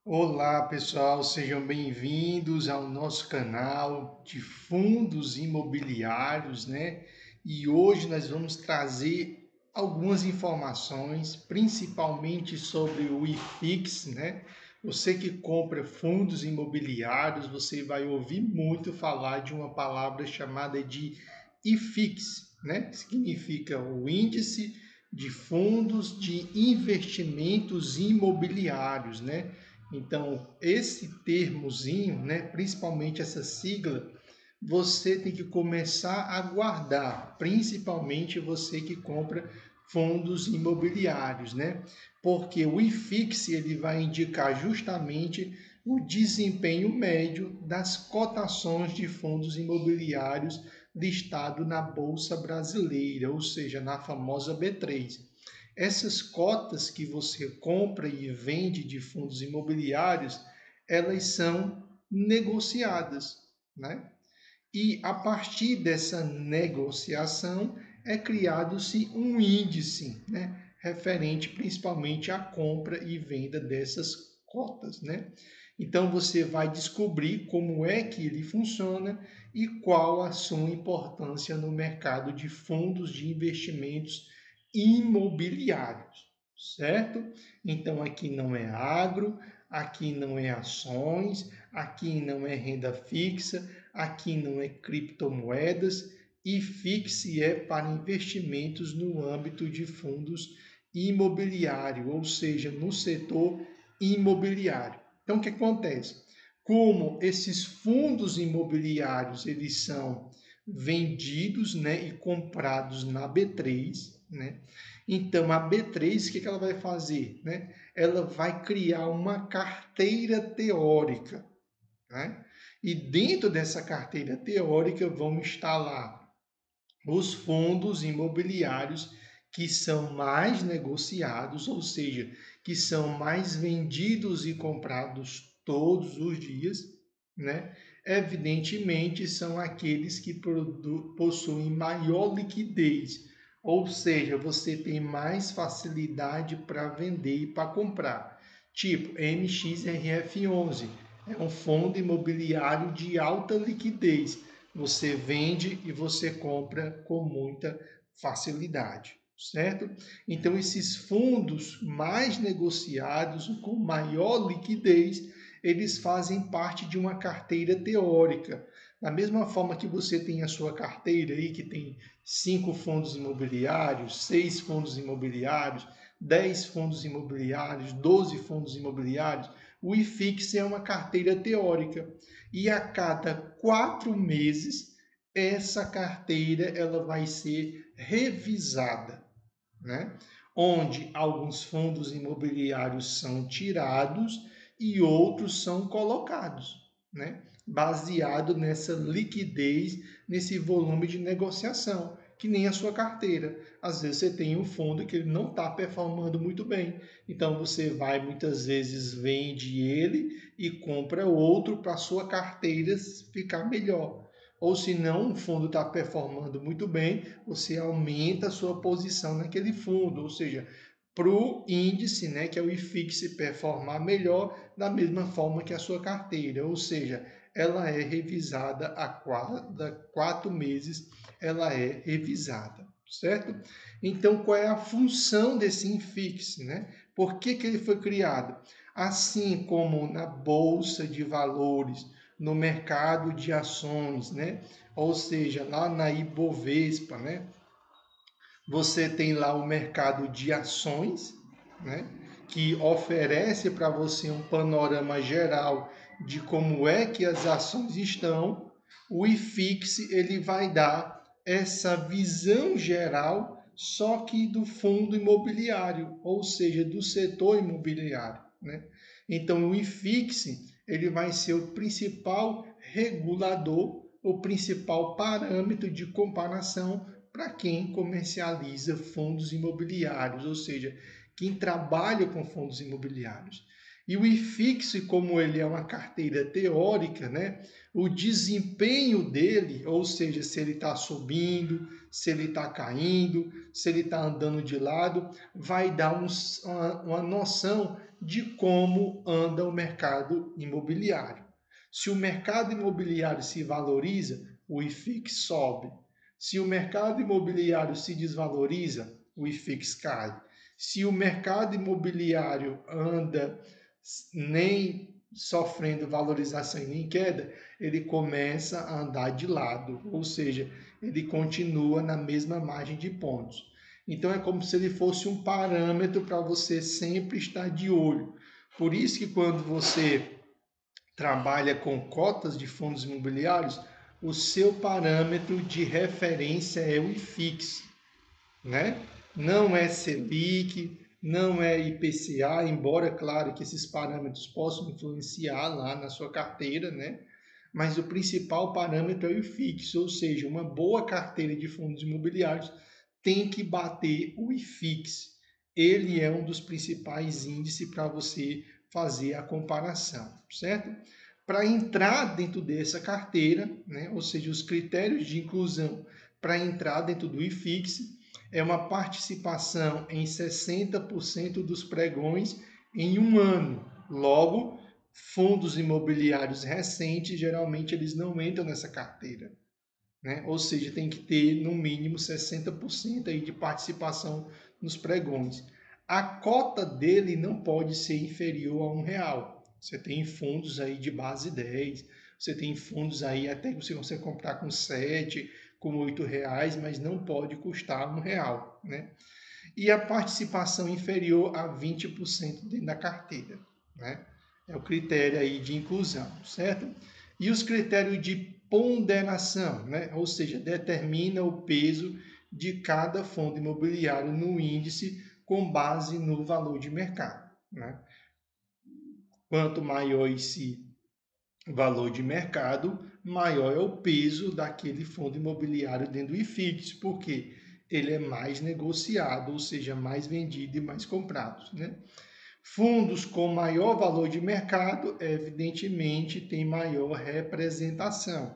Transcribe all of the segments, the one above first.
Olá, pessoal, sejam bem-vindos ao nosso canal de fundos imobiliários, né? E hoje nós vamos trazer algumas informações, principalmente sobre o IFIX, né? Você que compra fundos imobiliários, você vai ouvir muito falar de uma palavra chamada de IFIX, né? Significa o índice de fundos de investimentos imobiliários, né? Então, esse termozinho, né, principalmente essa sigla, você tem que começar a guardar, principalmente você que compra fundos imobiliários, né? Porque o IFIX ele vai indicar justamente o desempenho médio das cotações de fundos imobiliários listado na Bolsa Brasileira, ou seja, na famosa B3. Essas cotas que você compra e vende de fundos imobiliários, elas são negociadas, né? E a partir dessa negociação é criado-se um índice, né? Referente principalmente à compra e venda dessas cotas, né? Então você vai descobrir como é que ele funciona e qual a sua importância no mercado de fundos de investimentos imobiliários, certo? Então aqui não é agro, aqui não é ações, aqui não é renda fixa, aqui não é criptomoedas e fixe é para investimentos no âmbito de fundos imobiliário, ou seja, no setor imobiliário. Então o que acontece? Como esses fundos imobiliários eles são vendidos, né, e comprados na B3, né? Então a B3 o que ela vai fazer, né? Ela vai criar uma carteira teórica, né? E dentro dessa carteira teórica vão estar lá os fundos imobiliários que são mais negociados, ou seja, que são mais vendidos e comprados todos os dias, né? Evidentemente, são aqueles que possuem maior liquidez, ou seja, você tem mais facilidade para vender e para comprar. Tipo MXRF11, é um fundo imobiliário de alta liquidez. Você vende e você compra com muita facilidade, certo? Então, esses fundos mais negociados, com maior liquidez, eles fazem parte de uma carteira teórica. Da mesma forma que você tem a sua carteira aí, que tem 5 fundos imobiliários, 6 fundos imobiliários, 10 fundos imobiliários, 12 fundos imobiliários, o IFIX é uma carteira teórica. E a cada 4 meses, essa carteira ela vai ser revisada, né? Onde alguns fundos imobiliários são tirados e outros são colocados, né? Baseado nessa liquidez, nesse volume de negociação, que nem a sua carteira. Às vezes você tem um fundo que ele não está performando muito bem, então você vai muitas vezes vende ele e compra outro para a sua carteira ficar melhor. Ou se não, o fundo está performando muito bem, você aumenta a sua posição naquele fundo, ou seja, para o índice, né, que é o IFIX, performar melhor da mesma forma que a sua carteira, ou seja, ela é revisada a cada 4 meses, ela é revisada, certo? Então, qual é a função desse IFIX, né? Por que ele foi criado? Assim como na bolsa de valores, no mercado de ações, né? Ou seja, lá na Ibovespa, né? Você tem lá o mercado de ações, né? Que oferece para você um panorama geral de como é que as ações estão. O IFIX ele vai dar essa visão geral, só que do fundo imobiliário, ou seja, do setor imobiliário, né? Então o IFIX ele vai ser o principal regulador, o principal parâmetro de comparação para quem comercializa fundos imobiliários, ou seja, quem trabalha com fundos imobiliários. E o IFIX, como ele é uma carteira teórica, né, o desempenho dele, ou seja, se ele está subindo, se ele está caindo, se ele está andando de lado, vai dar uma noção de como anda o mercado imobiliário. Se o mercado imobiliário se valoriza, o IFIX sobe. Se o mercado imobiliário se desvaloriza, o IFIX cai. Se o mercado imobiliário anda nem sofrendo valorização e nem queda, ele começa a andar de lado, ou seja, ele continua na mesma margem de pontos. Então é como se ele fosse um parâmetro para você sempre estar de olho. Por isso que quando você trabalha com cotas de fundos imobiliários, o seu parâmetro de referência é o IFIX, né? Não é Selic, não é IPCA, embora, claro, que esses parâmetros possam influenciar lá na sua carteira, né? Mas o principal parâmetro é o IFIX, ou seja, uma boa carteira de fundos imobiliários tem que bater o IFIX. Ele é um dos principais índices para você fazer a comparação, certo? Para entrar dentro dessa carteira, né, ou seja, os critérios de inclusão para entrar dentro do IFIX é uma participação em 60% dos pregões em um ano. Logo, fundos imobiliários recentes, geralmente eles não entram nessa carteira, né? Ou seja, tem que ter no mínimo 60% aí de participação nos pregões. A cota dele não pode ser inferior a R$ 1. Você tem fundos aí de base 10, você tem fundos aí até que você consegue comprar com 7, com R$ 8, mas não pode custar R$ 1, né? E a participação inferior a 20% dentro da carteira, né? É o critério aí de inclusão, certo? E os critérios de ponderação, né? Ou seja, determina o peso de cada fundo imobiliário no índice com base no valor de mercado, né? Quanto maior esse valor de mercado, maior é o peso daquele fundo imobiliário dentro do IFIX, porque ele é mais negociado, ou seja, mais vendido e mais comprado, né? Fundos com maior valor de mercado, evidentemente, tem maior representação,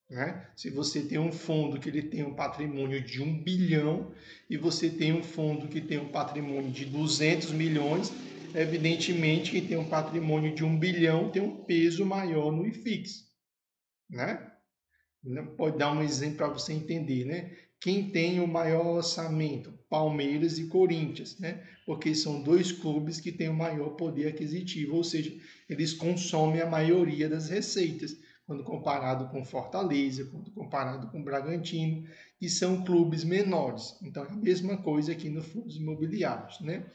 né? Se você tem um fundo que ele tem um patrimônio de 1 bilhão e você tem um fundo que tem um patrimônio de 200 milhões, evidentemente que tem um patrimônio de 1 bilhão tem um peso maior no IFIX, né? Pode dar um exemplo para você entender, né? Quem tem o maior orçamento? Palmeiras e Corinthians, né? Porque são dois clubes que têm o maior poder aquisitivo, ou seja, eles consomem a maioria das receitas, quando comparado com Fortaleza, quando comparado com Bragantino, que são clubes menores. Então é a mesma coisa aqui nos fundos imobiliários, né?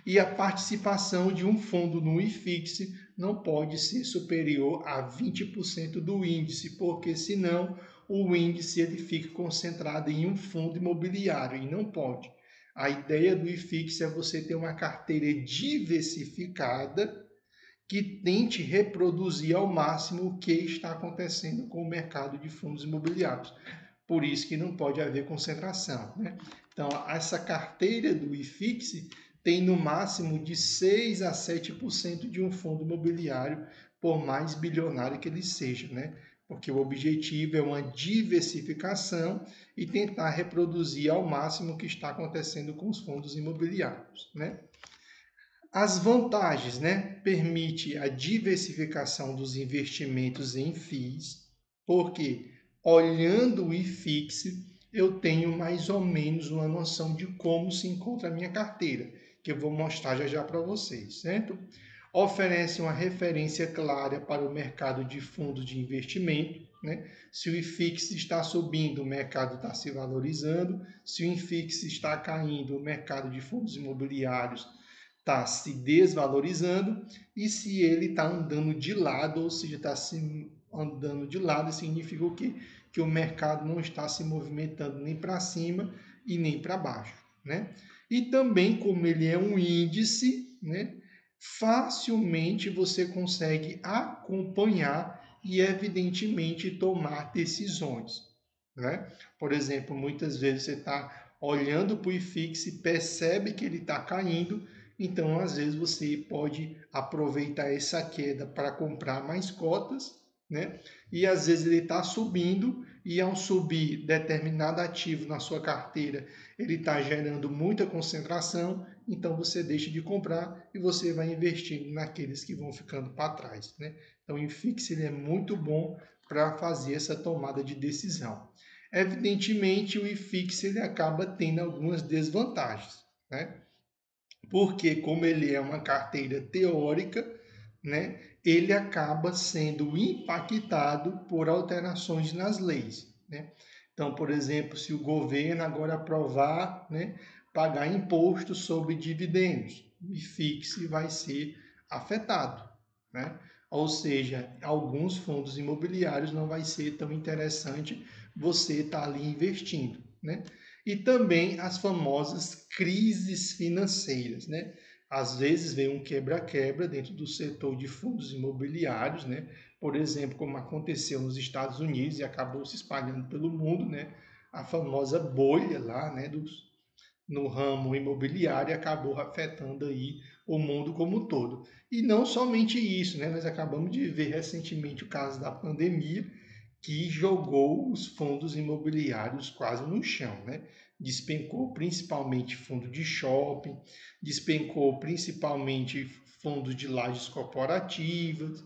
E a participação de um fundo no IFIX não pode ser superior a 20% do índice, porque senão o índice ele fica concentrado em um fundo imobiliário e não pode. A ideia do IFIX é você ter uma carteira diversificada que tente reproduzir ao máximo o que está acontecendo com o mercado de fundos imobiliários. Por isso que não pode haver concentração, né? Então, essa carteira do IFIX tem no máximo de 6 a 7% de um fundo imobiliário, por mais bilionário que ele seja, né? Porque o objetivo é uma diversificação e tentar reproduzir ao máximo o que está acontecendo com os fundos imobiliários, né? As vantagens, né? Permite a diversificação dos investimentos em FIIs, porque olhando o IFIX, eu tenho mais ou menos uma noção de como se encontra a minha carteira, que eu vou mostrar já já para vocês, certo? Oferece uma referência clara para o mercado de fundos de investimento, né? Se o IFIX está subindo, o mercado está se valorizando. Se o IFIX está caindo, o mercado de fundos imobiliários está se desvalorizando. E se ele está andando de lado, ou seja, está se andando de lado, significa o quê? Que o mercado não está se movimentando nem para cima e nem para baixo, né? E também, como ele é um índice, né? Facilmente você consegue acompanhar e, evidentemente, tomar decisões, né? Por exemplo, muitas vezes você está olhando para o IFIX e percebe que ele está caindo, Então, às vezes, você pode aproveitar essa queda para comprar mais cotas, né? E às vezes ele está subindo, e ao subir determinado ativo na sua carteira, ele está gerando muita concentração, então você deixa de comprar e você vai investindo naqueles que vão ficando para trás, né? Então, o IFIX ele é muito bom para fazer essa tomada de decisão. Evidentemente, o IFIX ele acaba tendo algumas desvantagens, né? Porque como ele é uma carteira teórica, né, ele acaba sendo impactado por alterações nas leis, né? Então, por exemplo, se o governo agora aprovar, né, pagar imposto sobre dividendos, o IFIX vai ser afetado, né? Ou seja, alguns fundos imobiliários não vai ser tão interessante você estar ali investindo, né? E também as famosas crises financeiras, né? Às vezes vem um quebra-quebra dentro do setor de fundos imobiliários, né? Por exemplo, como aconteceu nos Estados Unidos e acabou se espalhando pelo mundo, né? A famosa bolha lá, né? No ramo imobiliário acabou afetando aí o mundo como um todo. E não somente isso, né? Nós acabamos de ver recentemente o caso da pandemia, que jogou os fundos imobiliários quase no chão, né? Despencou principalmente fundo de shopping, despencou principalmente fundos de lajes corporativas,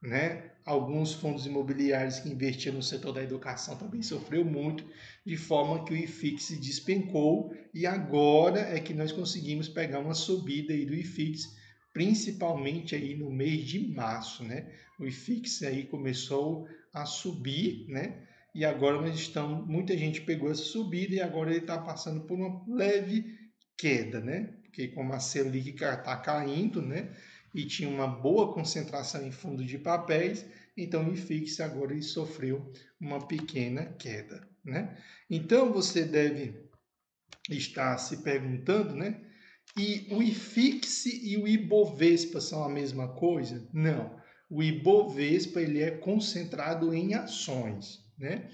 né? Alguns fundos imobiliários que investiam no setor da educação também sofreu muito, de forma que o IFIX despencou e agora é que nós conseguimos pegar uma subida aí do IFIX, principalmente aí no mês de março, né? O IFIX aí começou a subir, né? E agora nós estamos, muita gente pegou essa subida e agora ele está passando por uma leve queda, né? Porque como a Selic está caindo, né? E tinha uma boa concentração em fundos de papéis, então o IFIX agora ele sofreu uma pequena queda, né? Então você deve estar se perguntando, né? E o IFIX e o Ibovespa são a mesma coisa? Não. O Ibovespa ele é concentrado em ações, né?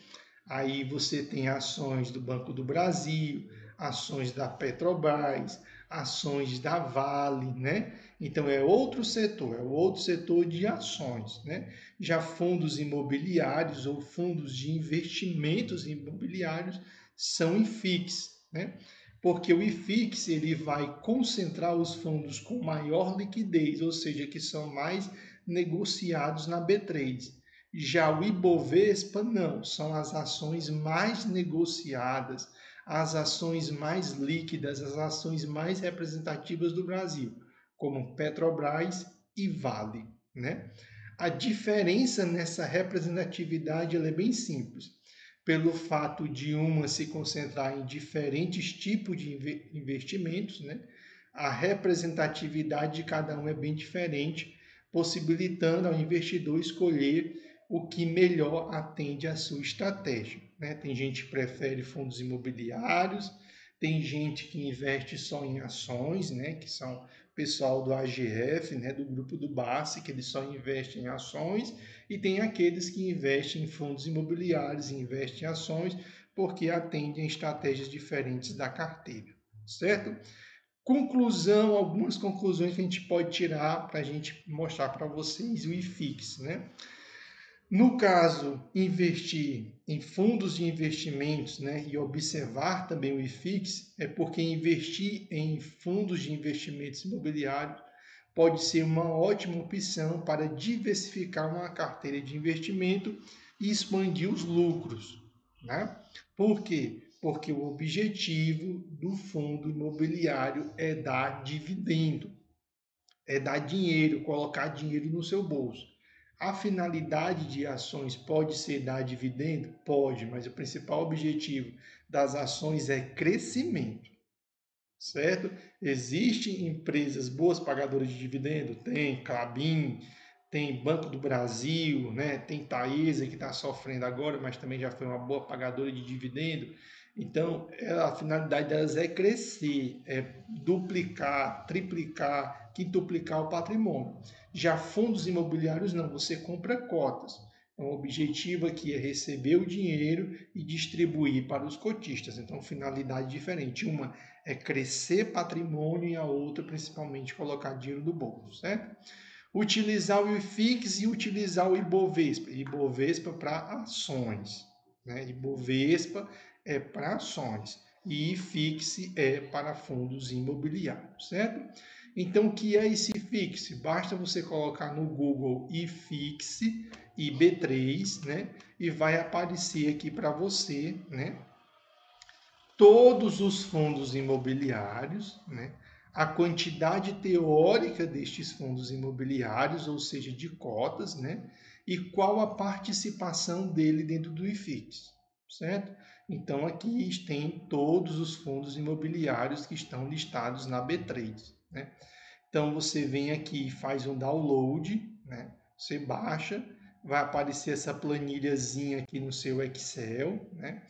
Aí você tem ações do Banco do Brasil, ações da Petrobras, ações da Vale, né? Então é outro setor de ações, né? Já fundos imobiliários ou fundos de investimentos imobiliários são IFIX, né? Porque o IFIX ele vai concentrar os fundos com maior liquidez, ou seja, que são mais negociados na B3. Já o Ibovespa não, são as ações mais negociadas, as ações mais líquidas, as ações mais representativas do Brasil, como Petrobras e Vale, né? A diferença nessa representatividade é bem simples. Pelo fato de uma se concentrar em diferentes tipos de investimentos, né? A representatividade de cada um é bem diferente, possibilitando ao investidor escolher o que melhor atende à sua estratégia, né? Tem gente que prefere fundos imobiliários, tem gente que investe só em ações, né? Que são o pessoal do AGF, né? Do grupo do BACE, que eles só investem em ações, e tem aqueles que investem em fundos imobiliários e investem em ações porque atendem a estratégias diferentes da carteira, certo? Conclusão, algumas conclusões que a gente pode tirar para a gente mostrar para vocês o IFIX, né? No caso, investir em fundos de investimentos, né, e observar também o IFIX, é porque investir em fundos de investimentos imobiliários pode ser uma ótima opção para diversificar uma carteira de investimento e expandir os lucros, né? Por quê? Porque o objetivo do fundo imobiliário é dar dividendo, é dar dinheiro, colocar dinheiro no seu bolso. A finalidade de ações pode ser dar dividendo? Pode, mas o principal objetivo das ações é crescimento, certo? Existem empresas boas pagadoras de dividendo? Tem Klabin, tem Banco do Brasil, né? Tem Taesa que está sofrendo agora, mas também já foi uma boa pagadora de dividendo. Então, a finalidade delas é crescer, é duplicar, triplicar, quintuplicar o patrimônio. Já fundos imobiliários não, você compra cotas. Então, o objetivo aqui é receber o dinheiro e distribuir para os cotistas. Então, finalidade diferente. Uma é crescer patrimônio e a outra principalmente colocar dinheiro no bolso, certo? Utilizar o IFIX e utilizar o Ibovespa. Ibovespa para ações, né? Ibovespa é para ações e IFIX é para fundos imobiliários, certo? Então, o que é esse IFIX? Basta você colocar no Google IFIX, IB3, né? E vai aparecer aqui para você, né? Todos os fundos imobiliários, né? A quantidade teórica destes fundos imobiliários, ou seja, de cotas, né? E qual a participação dele dentro do IFIX, certo? Então, aqui tem todos os fundos imobiliários que estão listados na B3, né? Então, você vem aqui e faz um download, né? Você baixa, vai aparecer essa planilhazinha aqui no seu Excel, né?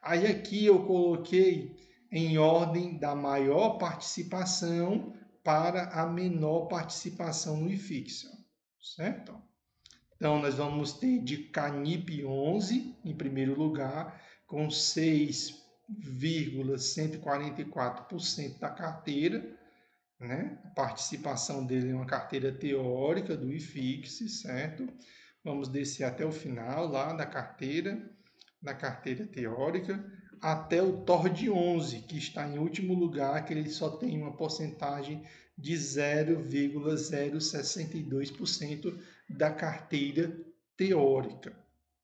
Aí aqui eu coloquei em ordem da maior participação para a menor participação no IFIX, certo? Então, nós vamos ter de Canip 11 em primeiro lugar, com 6,144% da carteira, né? A participação dele é uma carteira teórica do IFIX, certo? Vamos descer até o final lá da carteira teórica, até o TORD 11, que está em último lugar, que ele só tem uma porcentagem de 0,062% da carteira teórica,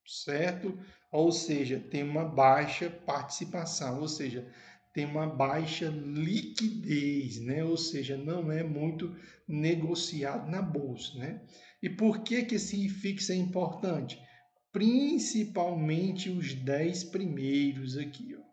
certo? Ou seja, tem uma baixa participação, ou seja, tem uma baixa liquidez, né? Ou seja, não é muito negociado na bolsa, né? E por que que esse IFIX é importante? Principalmente os 10 primeiros aqui, ó,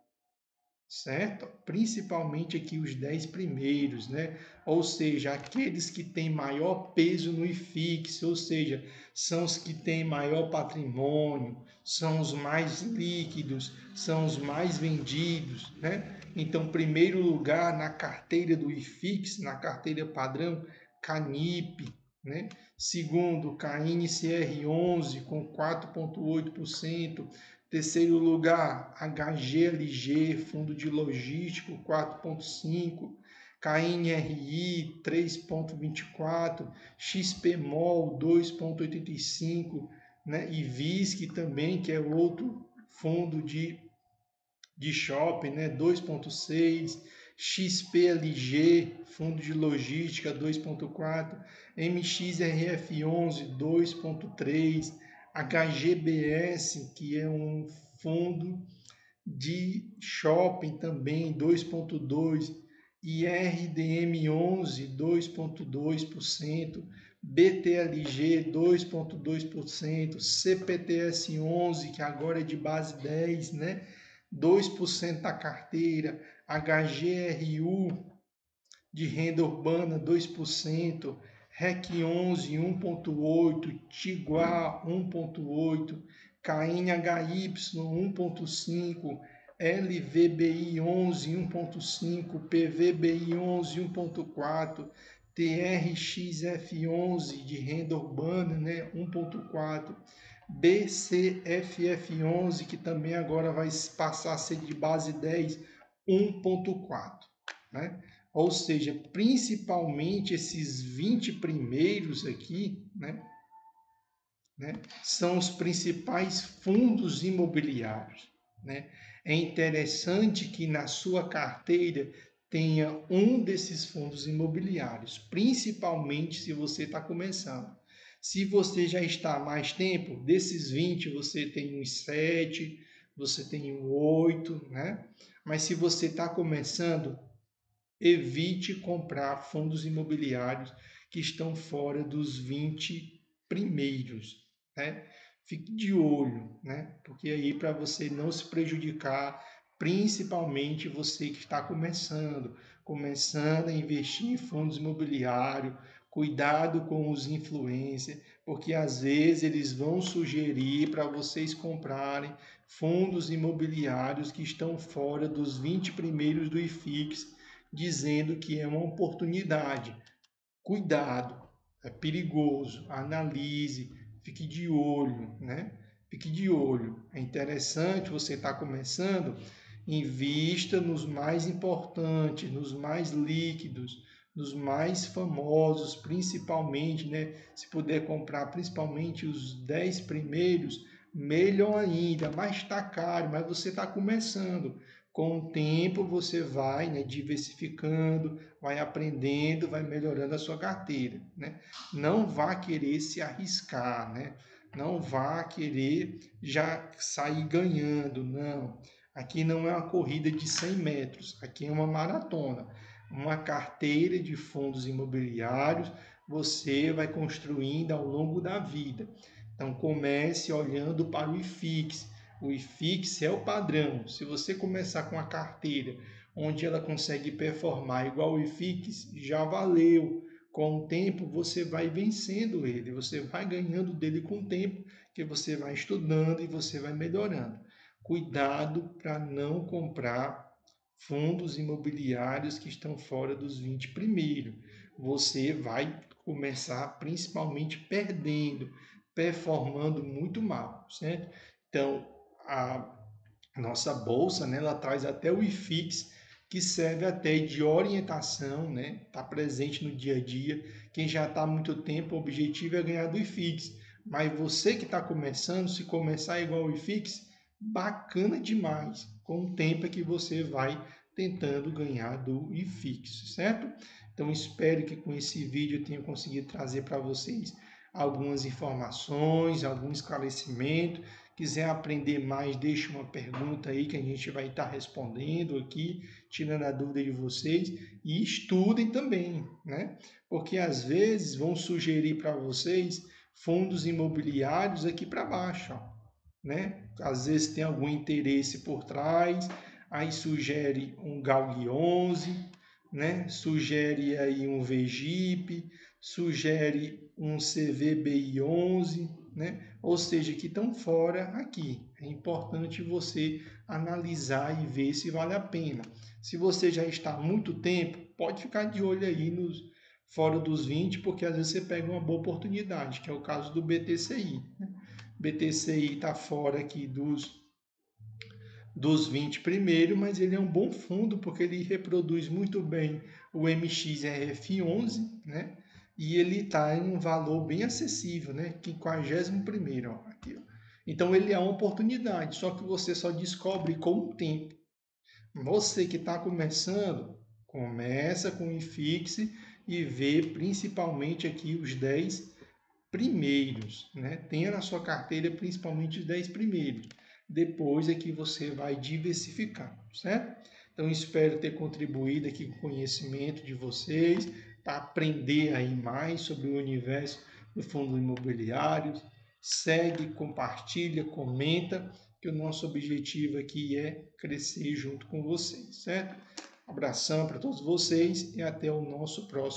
certo? Principalmente aqui os 10 primeiros, né? Ou seja, aqueles que têm maior peso no IFIX, ou seja, são os que têm maior patrimônio, são os mais líquidos, são os mais vendidos, né? Então, primeiro lugar na carteira do IFIX, na carteira padrão, Canip, né? Segundo, CAINE-CR11 com 4,8%. Terceiro lugar, HGLG, Fundo de Logístico, 4,5%. KNRI, 3,24%. XPMOL, 2,85%. Né? E VISC também, que é outro fundo de shopping, né? 2,6%. XPLG, Fundo de Logística, 2,4%. MXRF11, 2,3%. HGBS, que é um fundo de shopping também, 2,2%, IRDM11, 2,2%, BTLG, 2,2%, CPTS11, que agora é de base 10, né? 2% da carteira, HGRU, de renda urbana 2%, REC 11 1,8%, Tiguar 1,8%, KNHY 1,5%, LVBI 11 1,5%, PVBI 11 1,4%, TRXF 11 de renda urbana, né, 1,4%, BCFF 11, que também agora vai passar a ser de base 10, 1,4%, né? Ou seja, principalmente esses 20 primeiros aqui, né, são os principais fundos imobiliários, né? É interessante que na sua carteira tenha um desses fundos imobiliários, principalmente se você está começando. Se você já está há mais tempo, desses 20 você tem uns 7, você tem um 8, né? Mas se você está começando, evite comprar fundos imobiliários que estão fora dos 20 primeiros, né? Fique de olho, né? Porque aí para você não se prejudicar, principalmente você que está começando a investir em fundos imobiliários, cuidado com os influencers, porque às vezes eles vão sugerir para vocês comprarem fundos imobiliários que estão fora dos 20 primeiros do IFIX, dizendo que é uma oportunidade. Cuidado, é perigoso, analise, fique de olho, né? Fique de olho. É interessante você estar começando, Invista nos mais importantes, nos mais líquidos, nos mais famosos, principalmente, né? Se puder comprar principalmente os 10 primeiros, melhor ainda, mas está caro, mas você está começando. Com o tempo você vai, né, diversificando, vai aprendendo, vai melhorando a sua carteira, né? Não vá querer se arriscar, né? Não vá querer já sair ganhando, não. Aqui não é uma corrida de 100 metros, aqui é uma maratona. Uma carteira de fundos imobiliários você vai construindo ao longo da vida. Então comece olhando para o IFIX. O IFIX é o padrão. Se você começar com a carteira onde ela consegue performar igual o IFIX, já valeu. Com o tempo você vai vencendo ele, você vai ganhando dele com o tempo, que você vai estudando e você vai melhorando. Cuidado para não comprar fundos imobiliários que estão fora dos 20 primeiros. Você vai começar principalmente perdendo, performando muito mal, certo? Então, a nossa bolsa, né, ela traz até o IFIX, que serve até de orientação, né? Está presente no dia a dia. Quem já está há muito tempo, o objetivo é ganhar do IFIX. Mas você que está começando, se começar igual o IFIX, bacana demais. Com o tempo é que você vai tentando ganhar do IFIX, certo? Então espero que com esse vídeo eu tenha conseguido trazer para vocês algumas informações, algum esclarecimento. Quiser aprender mais, deixe uma pergunta aí que a gente vai estar respondendo aqui, tirando a dúvida de vocês. E estudem também, né? Porque às vezes vão sugerir para vocês fundos imobiliários aqui para baixo, ó, né? Às vezes tem algum interesse por trás, aí sugere um GALG 11, né? Sugere aí um VGIP, sugere um CVBI 11, né? Ou seja, que estão fora aqui. É importante você analisar e ver se vale a pena. Se você já está há muito tempo, pode ficar de olho aí nos fora dos 20, porque às vezes você pega uma boa oportunidade, que é o caso do BTCI, né? BTCI está fora aqui dos 20 primeiro, mas ele é um bom fundo porque ele reproduz muito bem o MXRF11, né? E ele está em um valor bem acessível, né? 51º, ó, aqui, ó. Então ele é uma oportunidade, só que você só descobre com o tempo. Você que está começando, começa com o IFIX e vê principalmente aqui os 10 primeiros, né? Tenha na sua carteira principalmente os 10 primeiros. Depois é que você vai diversificar, certo? Então, espero ter contribuído aqui com o conhecimento de vocês, para aprender aí mais sobre o universo do fundo imobiliário. Segue, compartilha, comenta, que o nosso objetivo aqui é crescer junto com vocês, certo? Abração para todos vocês e até o nosso próximo